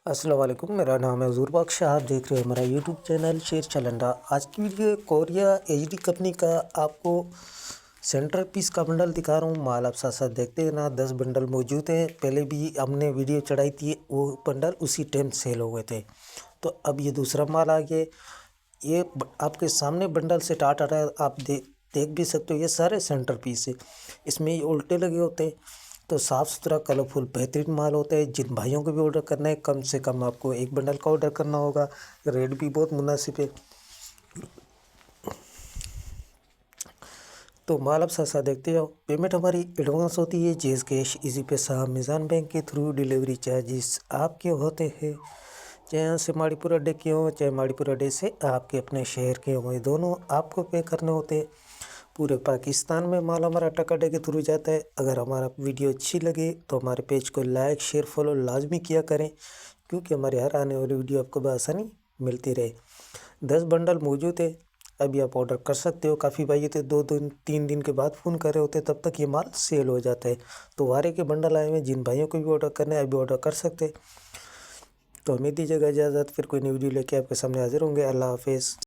अस्सलाम वालेकुम, मेरा नाम है हज़ूर बख्श। आप देख रहे हो हमारा यूट्यूब चैनल शेर चलंदा। आज की वीडियो कोरिया एचडी कंपनी का आपको सेंटर पीस का बंडल दिखा रहा हूँ। माल आप साथ साथ देखते हैं ना, 10 बंडल मौजूद हैं। पहले भी हमने वीडियो चढ़ाई थी, वो बंडल उसी टाइम सेल हो गए थे। तो अब ये दूसरा माल आ गया। ये आपके सामने बंडल से स्टार्ट आ रहा है, आप देख भी सकते हो। ये सारे सेंटर पीस है, इसमें ये उल्टे लगे होते हैं। तो साफ़ सुथरा कलरफुल बेहतरीन माल होता है। जिन भाइयों को भी ऑर्डर करना है, कम से कम आपको एक बंडल का ऑर्डर करना होगा। रेट भी बहुत मुनासिब है। तो माल आप साथ साथ देखते जाओ। पेमेंट हमारी एडवांस होती है, जेज कैश, इजी पैसा, अमेज़न बैंक के थ्रू। डिलीवरी चार्जेस आपके होते हैं, चाहे यहाँ से माड़ीपुर अड्डे के हों, चाहे माड़ीपुर अड्डे से आपके अपने शहर के हों, दोनों आपको पे करने होते हैं। पूरे पाकिस्तान में माल हमारा ट्रक अड्डे के थ्रू जाता है। अगर हमारा वीडियो अच्छी लगे तो हमारे पेज को लाइक शेयर फॉलो लाजमी किया करें, क्योंकि हमारे हर आने वाली वीडियो आपको बआसानी मिलती रहे। 10 बंडल मौजूद है, अभी आप ऑर्डर कर सकते हो। काफ़ी भाई थे 2-3 दिन के बाद फ़ोन कर रहे होते, तब तक ये माल सेल हो जाता है। तो वारे के बंडल आए हुए, जिन भाइयों को भी ऑर्डर करना है अभी ऑर्डर कर सकते। तो हमें दीजिएगा इजाज़त, फिर कोई नई वीडियो लेके आपके सामने हाजिर होंगे। अल्लाह हाफिज़।